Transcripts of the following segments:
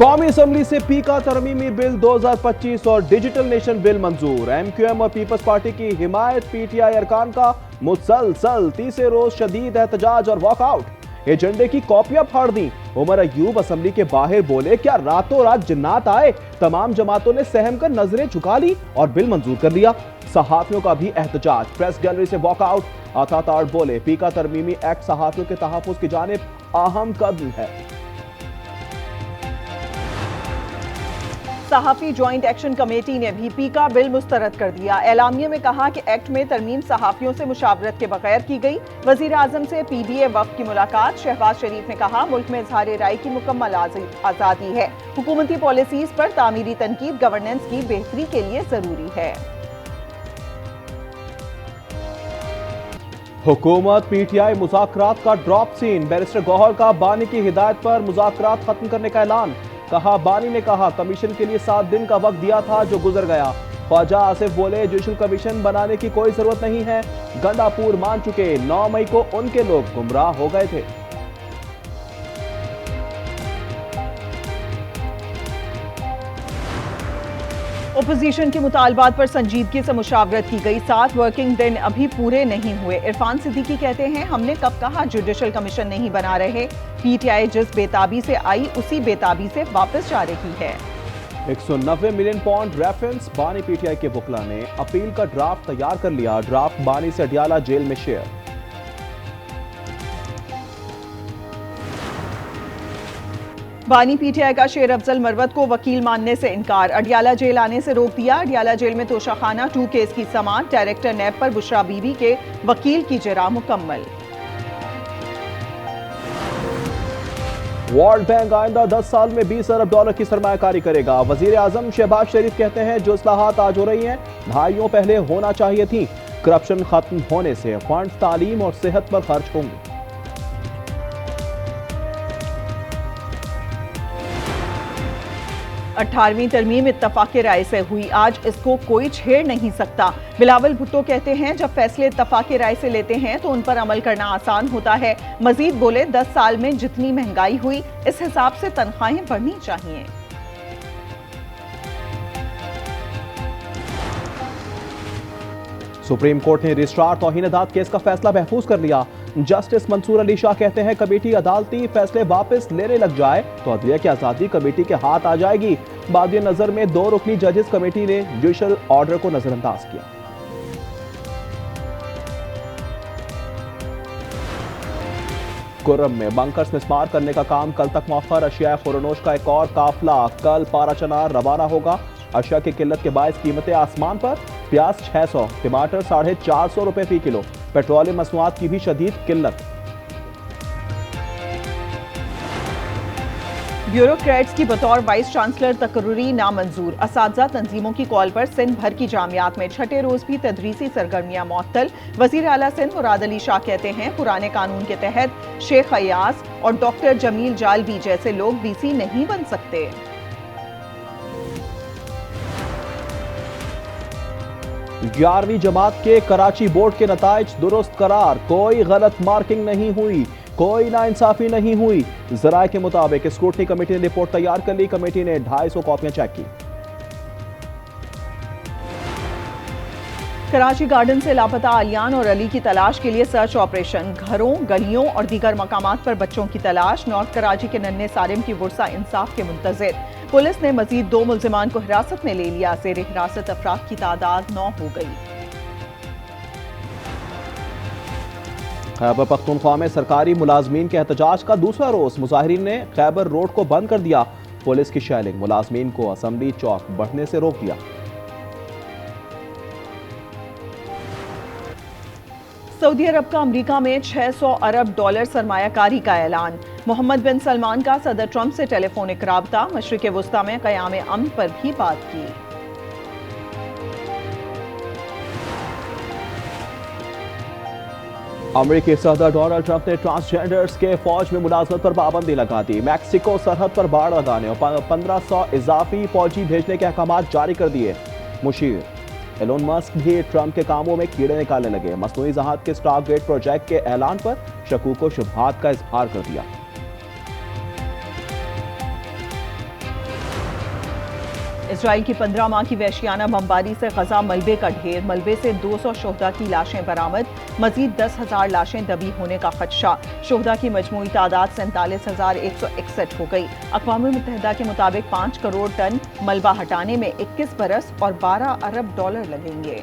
कौमी असम्बली से पीका तरमीमी बिल 2025 और डिजिटल नेशन बिल मंजूर। एमक्यूएम और पीपल्स पार्टी की हिमायत। पीटीआई अरकान का मुसलसल तीसरे रोज शदीद एहतजाज और वॉकआउट। एजेंडे की कॉपियां फाड़ दी। उमर अयूब असम्बली के बाहर बोले, क्या रातों रात जिन्नात आए? तमाम जमातों ने सहम कर नजरें झुका ली और बिल मंजूर कर लिया। सहाफियों का भी एहतजाज। प्रेस गैलरी से वॉकआउट। आता ताड़ बोले, पीका तरमीमी एक्ट सहाफियों के तहफ्फुज़ की जानिब अहम कदम है। सहाफी ज्वाइंट एक्शन कमेटी ने भी पीका बिल मुस्तरद कर दिया। एलामिया में कहा कि एक्ट में तरमीम सहाफियों से मुशावरत के बगैर की गई। वजीर आजम से पीडीए वफ्द की मुलाकात। शहबाज शरीफ ने कहा, मुल्क में इजहार राय की मुकम्मल आजादी है। हुकूमती पॉलिसीज पर तामीरी तनकीद गवर्नेंस की बेहतरी के लिए जरूरी है। हुकूमत पीटीआई मुज़ाकरात का ड्रॉप सीन। बैरिस्टर गौहर का बानी की हिदायत पर मुज़ाकरात खत्म करने का ऐलान। कहा, बानी ने कहा कमीशन के लिए 7 दिन का वक्त दिया था जो गुजर गया। ख्वाजा आसिफ बोले, जुडिशल कमीशन बनाने की कोई जरूरत नहीं है। गंडापुर मान चुके, 9 मई को उनके लोग गुमराह हो गए थे। ओपोजिशन के मुतालबात पर संजीदगी से मुशावरत की गई। 7 वर्किंग दिन अभी पूरे नहीं हुए। इरफान सिद्दीकी कहते हैं, हमने कब कहा जुडिशल कमीशन नहीं बना रहे। पीटीआई जिस बेताबी से आई उसी बेताबी से वापस जा रही है। 190 मिलियन पौंड रेफरेंस। बानी पीटीआई के वकला ने अपील का ड्राफ्ट तैयार कर लिया। ड्राफ्ट बानी से अडियाला जेल में शेयर। बानी पीटीआई का शेर अफजल मरवत को वकील मानने से इनकार। अडियाला जेल आने से रोक दिया। अडियाला जेल में तोशाखाना 2 केस की समाअत। डायरेक्टर नैब पर बुशरा बीबी के वकील की जरा मुकम्मल। वर्ल्ड बैंक आइंदा 10 साल में $20 अरब की सरमायाकारी करेगा। वजीर आजम शहबाज शरीफ कहते हैं, जो इस्लाहात आज हो रही हैं ढाइयों पहले होना चाहिए थी। करप्शन खत्म होने से फंड तालीम और सेहत पर खर्च होंगे। 18वीं तरमीम इत्तफाक राय से हुई। आज इसको कोई छेड़ नहीं सकता। बिलावल भुट्टो कहते हैं, जब फैसले इत्तफाक राय से लेते हैं तो उन पर अमल करना आसान होता है। मजीद बोले, 10 साल में जितनी महंगाई हुई इस हिसाब से तनख्वाहें बढ़नी चाहिए। सुप्रीम कोर्ट ने रजिस्ट्रार तौहीन-ए-अदालत केस का फैसला महफूज कर लिया। जस्टिस मंसूर अली शाह कहते हैं, कमेटी अदालती फैसले वापस लेने लग जाए तो अदलिया की आजादी कमेटी के हाथ आ जाएगी। बाद नजर में 2 रुकनी जजेस कमेटी ने जुडिशल ऑर्डर को नजरअंदाज किया। कुर्रम में बंकर्स मिसमार करने का काम कल तक मौखर। अशिया खुरनोश का एक और काफिला कल पाराचनार रवाना होगा। अशिया की किल्लत के बायस कीमतें आसमान पर। प्याज 600, टमाटर 450 रुपए फी किलो। पेट्रोलियम मसनूआत की भी शदीद किल्लत। ब्यूरोक्रेट्स की बतौर वाइस चांसलर तकर्री नामंजूर। असातिज़ा तंजीमों की कॉल पर सिंध भर की जामियात में छठे रोज भी तदरीसी सरगर्मियां मुअत्तल। वजीर आला सिंध मुराद अली शाह कहते हैं, पुराने कानून के तहत शेख अयास और डॉक्टर जमील जालवी जैसे लोग वीसी नहीं बन सकते। 11वीं जमात के कराची बोर्ड के नताइज दुरुस्त करार। कोई गलत मार्किंग नहीं हुई, कोई नाइंसाफी नहीं हुई। जराये के मुताबिक स्क्रूटनी कमेटी ने रिपोर्ट तैयार कर ली। कमेटी ने 250 कॉपियां चेक की। कराची गार्डन से लापता आलियान और अली की तलाश के लिए सर्च ऑपरेशन। घरों, गलियों और दीगर मकामात पर बच्चों की तलाश। नॉर्थ कराची के नन्हे सारिम की बुरसा इंसाफ के मुंतजिर। पुलिस ने मजीद 2 मुल्जिमान को हिरासत में ले लिया। जेर हिरासत अफराद की तादाद 9 हो गई। खैबर पख्तूनख्वा में सरकारी मुलाजमीन के एहतजाज का दूसरा रोज। मुजाहिरीन ने खैबर रोड को बंद कर दिया। पुलिस की शेलिंग। मुलाजमीन को असम्बली चौक बढ़ने से रोक दिया। सऊदी अरब का अमेरिका में $600 अरब सरमायाकारी का ऐलान। मोहम्मद बिन सलमान का सदर ट्रंप से टेलीफोनिक राबता। मशरिक वुस्ता में क़याम अमन पर भी बात की। अमेरिकी सदर डोनाल्ड ट्रंप ने ट्रांसजेंडर्स के फौज में मुलाजमत पर पाबंदी लगा दी। मैक्सिको सरहद पर बाड़ लगाने और 1500 इजाफी फौजी भेजने के अहकाम जारी कर दिए। मुशीर एलोन मस्क भी ट्रंप के कामों में कीड़े निकालने लगे। मसनूई जहाज के स्टारगेट प्रोजेक्ट के ऐलान पर शकूक व शुबहात का इजहार कर दिया। इसराइल की 15 माह की वहशियाना बमबारी से गजा मलबे का ढेर, मलबे से 200 शोहदा की लाशें बरामद, मजीद 10,000 लाशें दबी होने का खदशा। शोहदा की मजमूई तादाद 47,161 हो गई। अक़वाम मुत्तहिदा के मुताबिक 5 करोड़ टन मलबा हटाने में 21 बरस और $12 अरब लगेंगे।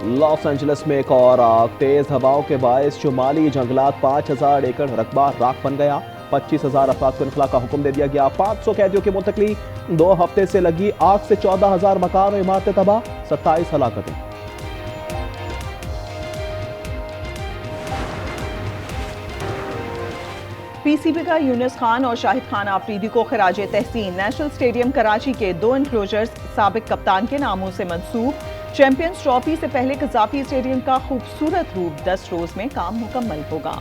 लॉस एंजलिस में एक और आग, तेज हवाओं के बायस शुमाली जंगलात 5,000 एकड़ रकबा राख बन गया। 25,000 अफराद को इनखला का हुक्म दे दिया गया। 500 कैदियों की मुंतकली। 2 हफ्ते से लगी आग से 14,000 मकान और इमारतें तबाह, 27 हलाकतें। पीसीबी का यूनुस खान और शाहिद खान आफरीदी को खराजे तहसीन। नेशनल स्टेडियम कराची के 2 एनक्लोजर्स साबिक कप्तान के नामों से मंसूब। चैंपियंस ट्रॉफी से पहले कजाफी स्टेडियम का खूबसूरत रूप 10 रोज में काम मुकम्मल होगा।